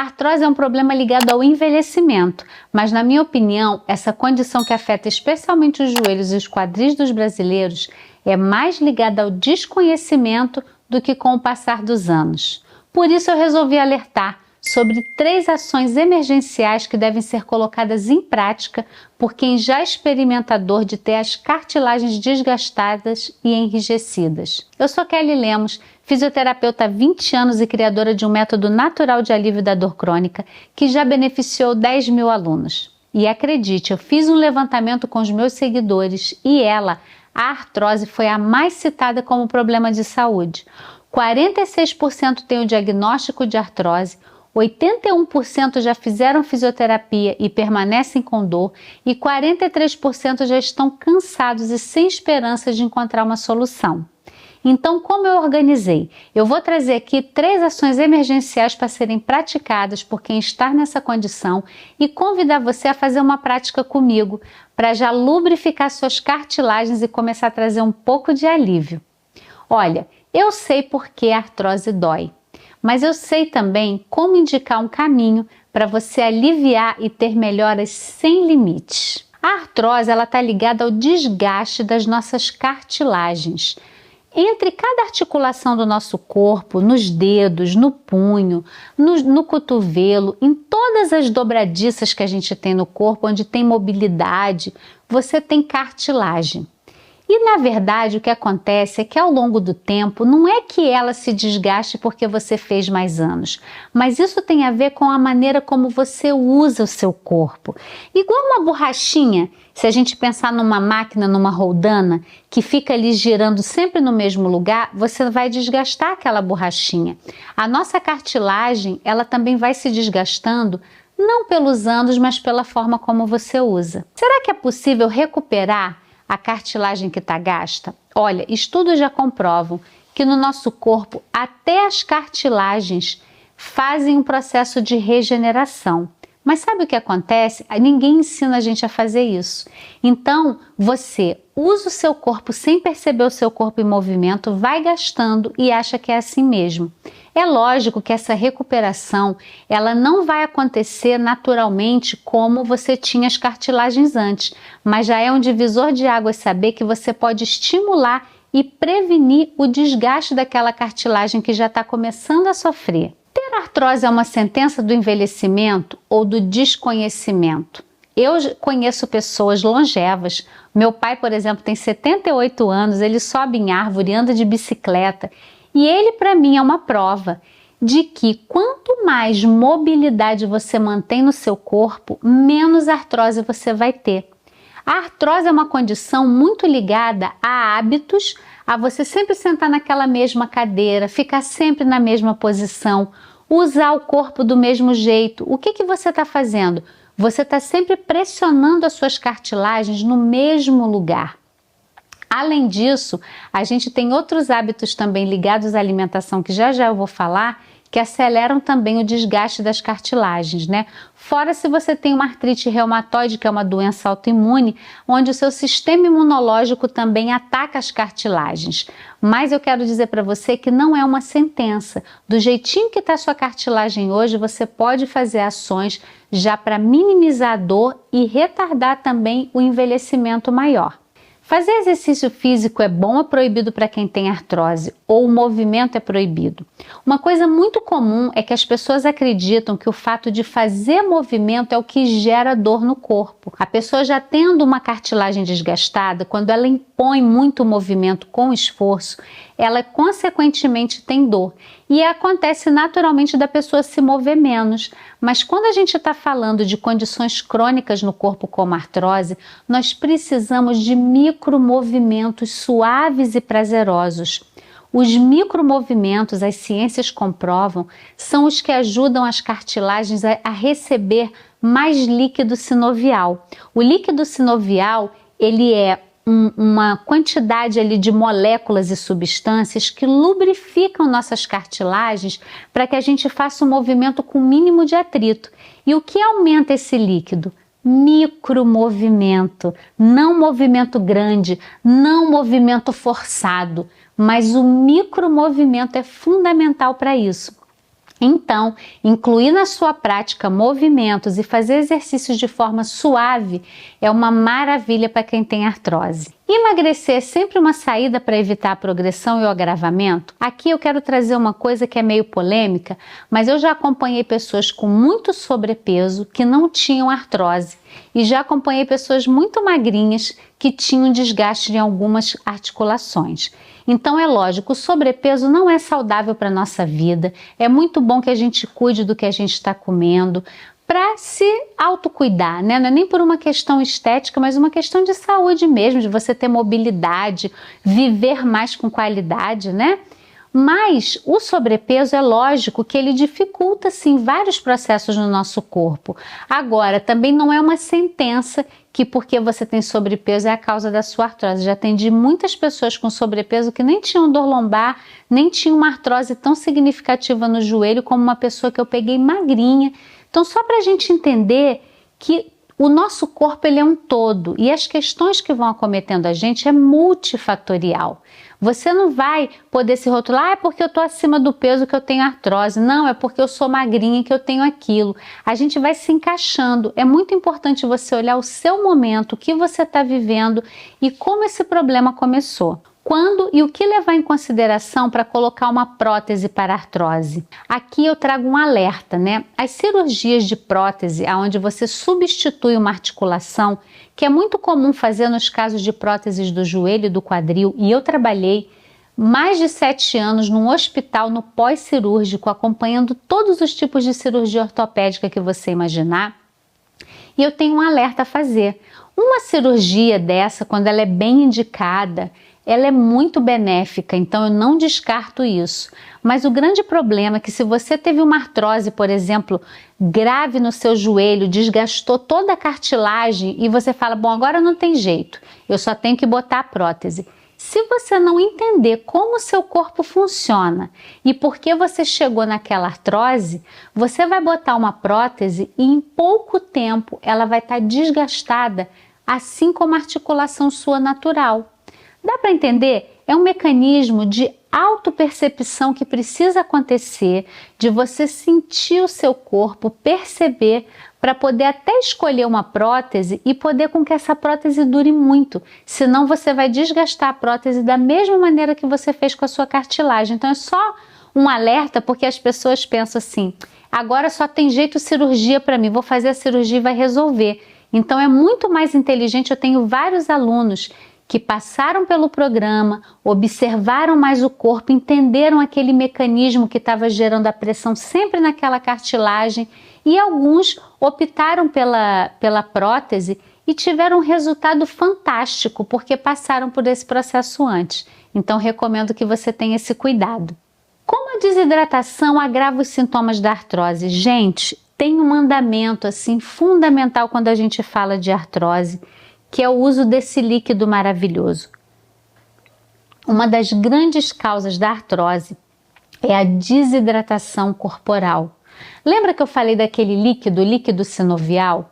artrose é um problema ligado ao envelhecimento, mas na minha opinião, essa condição que afeta especialmente os joelhos e os quadris dos brasileiros é mais ligada ao desconhecimento do que com o passar dos anos. Por isso eu resolvi alertar sobre 3 ações emergenciais que devem ser colocadas em prática por quem já experimenta a dor de ter as cartilagens desgastadas e enrijecidas. Eu sou Kelly Lemos, fisioterapeuta há 20 anos e criadora de um método natural de alívio da dor crônica que já beneficiou 10 mil alunos. E acredite, eu fiz um levantamento com os meus seguidores e a artrose foi a mais citada como problema de saúde. 46% tem o diagnóstico de artrose, 81% já fizeram fisioterapia e permanecem com dor e 43% já estão cansados e sem esperança de encontrar uma solução. Então, como eu organizei? Eu vou trazer aqui 3 ações emergenciais para serem praticadas por quem está nessa condição e convidar você a fazer uma prática comigo para já lubrificar suas cartilagens e começar a trazer um pouco de alívio. Olha, eu sei por que a artrose dói, mas eu sei também como indicar um caminho para você aliviar e ter melhoras sem limites. A artrose está ligada ao desgaste das nossas cartilagens. Entre cada articulação do nosso corpo, nos dedos, no punho, no cotovelo, em todas as dobradiças que a gente tem no corpo, onde tem mobilidade, você tem cartilagem. E na verdade o que acontece é que ao longo do tempo não é que ela se desgaste porque você fez mais anos, mas isso tem a ver com a maneira como você usa o seu corpo. Igual uma borrachinha, se a gente pensar numa máquina, numa roldana, que fica ali girando sempre no mesmo lugar, você vai desgastar aquela borrachinha. A nossa cartilagem, ela também vai se desgastando, não pelos anos, mas pela forma como você usa. Será que é possível recuperar a cartilagem que está gasta? Olha, estudos já comprovam que no nosso corpo até as cartilagens fazem um processo de regeneração. Mas sabe o que acontece? Ninguém ensina a gente a fazer isso. Então, você usa o seu corpo sem perceber o seu corpo em movimento, vai gastando e acha que é assim mesmo. É lógico que essa recuperação, ela não vai acontecer naturalmente como você tinha as cartilagens antes, mas já é um divisor de águas saber que você pode estimular e prevenir o desgaste daquela cartilagem que já está começando a sofrer. Ter artrose é uma sentença do envelhecimento ou do desconhecimento? Eu conheço pessoas longevas. Meu pai, por exemplo, tem 78 anos, ele sobe em árvore, anda de bicicleta. E ele, para mim, é uma prova de que quanto mais mobilidade você mantém no seu corpo, menos artrose você vai ter. A artrose é uma condição muito ligada a hábitos, a você sempre sentar naquela mesma cadeira, ficar sempre na mesma posição, usar o corpo do mesmo jeito. O que você está fazendo? Você está sempre pressionando as suas cartilagens no mesmo lugar. Além disso, a gente tem outros hábitos também ligados à alimentação, que já eu vou falar, que aceleram também o desgaste das cartilagens, né? Fora se você tem uma artrite reumatoide, que é uma doença autoimune, onde o seu sistema imunológico também ataca as cartilagens. Mas eu quero dizer para você que não é uma sentença. Do jeitinho que está a sua cartilagem hoje, você pode fazer ações já para minimizar a dor e retardar também o envelhecimento maior. Fazer exercício físico é bom ou proibido para quem tem artrose? Ou o movimento é proibido? Uma coisa muito comum é que as pessoas acreditam que o fato de fazer movimento é o que gera dor no corpo. A pessoa já tendo uma cartilagem desgastada, quando ela impõe muito movimento com esforço, ela consequentemente tem dor. E acontece naturalmente da pessoa se mover menos. Mas quando a gente está falando de condições crônicas no corpo como artrose, nós precisamos de micromovimentos suaves e prazerosos. Os micromovimentos, as ciências comprovam, são os que ajudam as cartilagens a receber mais líquido sinovial. O líquido sinovial, ele é uma quantidade ali de moléculas e substâncias que lubrificam nossas cartilagens para que a gente faça um movimento com o mínimo de atrito. E o que aumenta esse líquido? Micromovimento, não movimento grande, não movimento forçado, mas o micromovimento é fundamental para isso. Então, incluir na sua prática movimentos e fazer exercícios de forma suave é uma maravilha para quem tem artrose. Emagrecer é sempre uma saída para evitar a progressão e o agravamento? Aqui eu quero trazer uma coisa que é meio polêmica, mas eu já acompanhei pessoas com muito sobrepeso que não tinham artrose e já acompanhei pessoas muito magrinhas que tinham desgaste em algumas articulações. Então é lógico, o sobrepeso não é saudável para a nossa vida, é muito bom que a gente cuide do que a gente está comendo, para se autocuidar, né? Não é nem por uma questão estética, mas uma questão de saúde mesmo, de você ter mobilidade, viver mais com qualidade, né? Mas o sobrepeso é lógico que ele dificulta sim vários processos no nosso corpo. Agora, também não é uma sentença que porque você tem sobrepeso é a causa da sua artrose. Já atendi muitas pessoas com sobrepeso que nem tinham dor lombar, nem tinham uma artrose tão significativa no joelho como uma pessoa que eu peguei magrinha. Então, só para a gente entender que o nosso corpo ele é um todo e as questões que vão acometendo a gente é multifatorial. Você não vai poder se rotular, é porque eu estou acima do peso que eu tenho artrose. Não, é porque eu sou magrinha que eu tenho aquilo. A gente vai se encaixando. É muito importante você olhar o seu momento, o que você está vivendo e como esse problema começou. Quando e o que levar em consideração para colocar uma prótese para artrose? Aqui eu trago um alerta, né? As cirurgias de prótese, onde você substitui uma articulação, que é muito comum fazer nos casos de próteses do joelho e do quadril, e eu trabalhei mais de 7 anos num hospital no pós-cirúrgico, acompanhando todos os tipos de cirurgia ortopédica que você imaginar, e eu tenho um alerta a fazer. Uma cirurgia dessa, quando ela é bem indicada, ela é muito benéfica, então eu não descarto isso. Mas o grande problema é que se você teve uma artrose, por exemplo, grave no seu joelho, desgastou toda a cartilagem e você fala, bom, agora não tem jeito, eu só tenho que botar a prótese. Se você não entender como o seu corpo funciona e por que você chegou naquela artrose, você vai botar uma prótese e em pouco tempo ela vai estar desgastada, assim como a articulação sua natural. Dá para entender? É um mecanismo de autopercepção que precisa acontecer, de você sentir o seu corpo, perceber, para poder até escolher uma prótese e poder com que essa prótese dure muito. Senão você vai desgastar a prótese da mesma maneira que você fez com a sua cartilagem. Então é só um alerta, porque as pessoas pensam assim, agora só tem jeito cirurgia para mim, vou fazer a cirurgia e vai resolver. Então é muito mais inteligente, eu tenho vários alunos que passaram pelo programa, observaram mais o corpo, entenderam aquele mecanismo que estava gerando a pressão sempre naquela cartilagem e alguns optaram pela prótese e tiveram um resultado fantástico porque passaram por esse processo antes. Então recomendo que você tenha esse cuidado. Como a desidratação agrava os sintomas da artrose? Gente, tem um mandamento assim fundamental quando a gente fala de artrose, que é o uso desse líquido maravilhoso. Uma das grandes causas da artrose é a desidratação corporal. Lembra que eu falei daquele líquido, o líquido sinovial?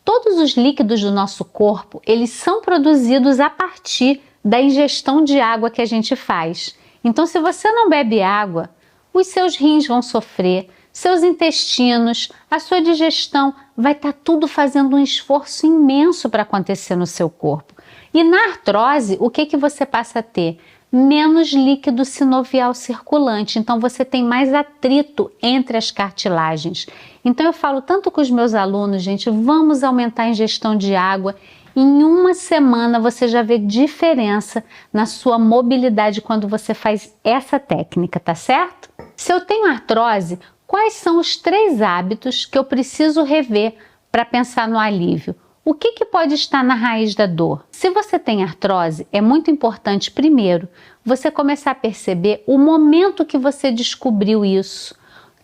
Todos os líquidos do nosso corpo, eles são produzidos a partir da ingestão de água que a gente faz. Então, se você não bebe água, os seus rins vão sofrer, seus intestinos, a sua digestão, vai estar tudo fazendo um esforço imenso para acontecer no seu corpo. E na artrose, o que você passa a ter? Menos líquido sinovial circulante, então você tem mais atrito entre as cartilagens. Então eu falo tanto com os meus alunos, gente, vamos aumentar a ingestão de água. Em uma semana você já vê diferença na sua mobilidade quando você faz essa técnica, tá certo? Se eu tenho artrose, quais são os 3 hábitos que eu preciso rever para pensar no alívio? O que pode estar na raiz da dor? Se você tem artrose, é muito importante, primeiro, você começar a perceber o momento que você descobriu isso.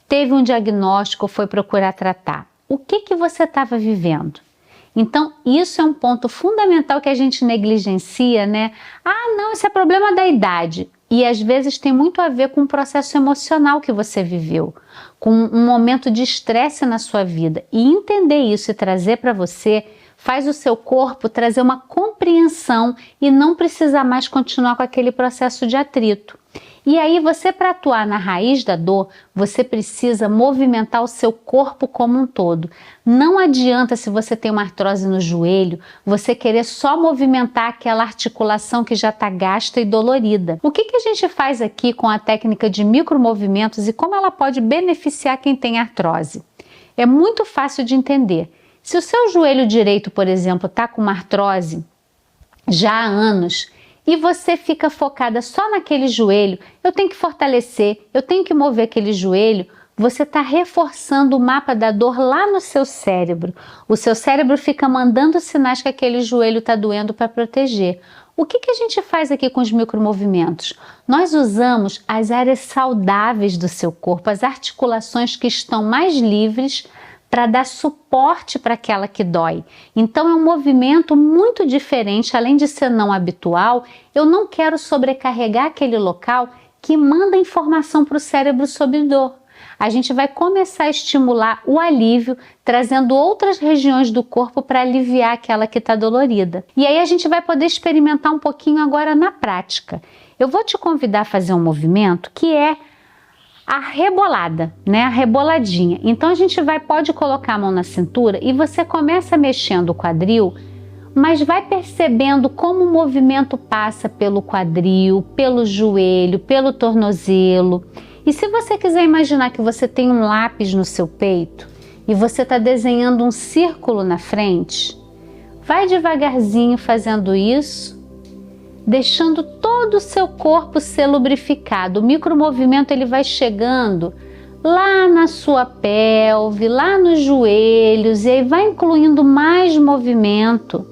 Teve um diagnóstico, foi procurar tratar. O que você estava vivendo? Então, isso é um ponto fundamental que a gente negligencia, né? Ah, não, isso é problema da idade. E às vezes tem muito a ver com o processo emocional que você viveu, com um momento de estresse na sua vida. E entender isso e trazer para você faz o seu corpo trazer uma compreensão e não precisar mais continuar com aquele processo de atrito. E aí você, para atuar na raiz da dor, você precisa movimentar o seu corpo como um todo. Não adianta, se você tem uma artrose no joelho, você querer só movimentar aquela articulação que já está gasta e dolorida. O que a gente faz aqui com a técnica de micromovimentos e como ela pode beneficiar quem tem artrose? É muito fácil de entender. Se o seu joelho direito, por exemplo, está com uma artrose já há anos, e você fica focada só naquele joelho, eu tenho que fortalecer, eu tenho que mover aquele joelho, você está reforçando o mapa da dor lá no seu cérebro. O seu cérebro fica mandando sinais que aquele joelho está doendo para proteger. O que a gente faz aqui com os micromovimentos? Nós usamos as áreas saudáveis do seu corpo, as articulações que estão mais livres, para dar suporte para aquela que dói. Então é um movimento muito diferente, além de ser não habitual, eu não quero sobrecarregar aquele local que manda informação para o cérebro sobre dor. A gente vai começar a estimular o alívio, trazendo outras regiões do corpo para aliviar aquela que está dolorida. E aí a gente vai poder experimentar um pouquinho agora na prática. Eu vou te convidar a fazer um movimento que é a rebolada, né? A reboladinha. Então a gente pode colocar a mão na cintura e você começa mexendo o quadril, mas vai percebendo como o movimento passa pelo quadril, pelo joelho, pelo tornozelo. E se você quiser imaginar que você tem um lápis no seu peito e você está desenhando um círculo na frente, vai devagarzinho fazendo isso, deixando todo o seu corpo ser lubrificado. O micromovimento ele vai chegando lá na sua pelve, lá nos joelhos, e aí vai incluindo mais movimento.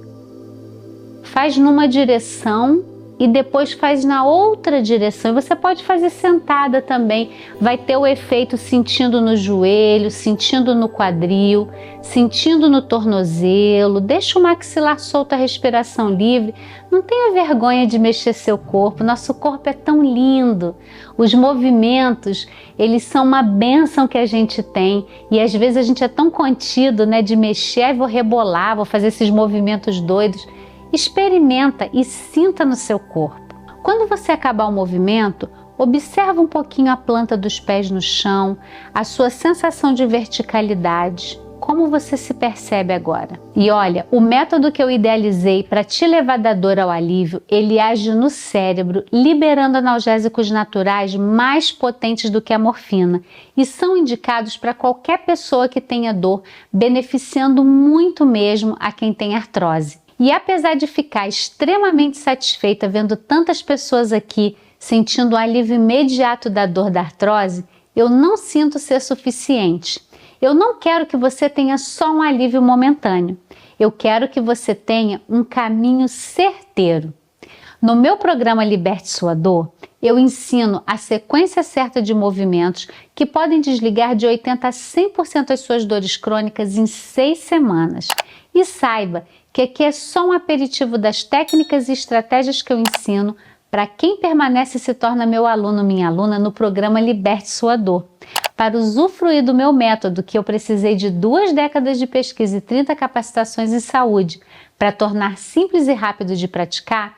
Faz numa direção e depois faz na outra direção. E você pode fazer sentada também, vai ter o efeito sentindo no joelho, sentindo no quadril, sentindo no tornozelo. Deixa o maxilar solto, a respiração livre. Não tenha vergonha de mexer seu corpo, nosso corpo é tão lindo. Os movimentos, eles são uma bênção que a gente tem e às vezes a gente é tão contido, né, de mexer, vou rebolar, vou fazer esses movimentos doidos. Experimenta e sinta no seu corpo. Quando você acabar o movimento, observa um pouquinho a planta dos pés no chão, a sua sensação de verticalidade, como você se percebe agora. E olha, o método que eu idealizei para te levar da dor ao alívio, ele age no cérebro, liberando analgésicos naturais mais potentes do que a morfina e são indicados para qualquer pessoa que tenha dor, beneficiando muito mesmo a quem tem artrose. E apesar de ficar extremamente satisfeita vendo tantas pessoas aqui sentindo o alívio imediato da dor da artrose, eu não sinto ser suficiente. Eu não quero que você tenha só um alívio momentâneo. Eu quero que você tenha um caminho certeiro. No meu programa Liberte Sua Dor, eu ensino a sequência certa de movimentos que podem desligar de 80% a 100% as suas dores crônicas em 6 semanas. E saiba que aqui é só um aperitivo das técnicas e estratégias que eu ensino para quem permanece e se torna meu aluno, minha aluna, no programa Liberte Sua Dor. Para usufruir do meu método, que eu precisei de 2 décadas de pesquisa e 30 capacitações em saúde para tornar simples e rápido de praticar,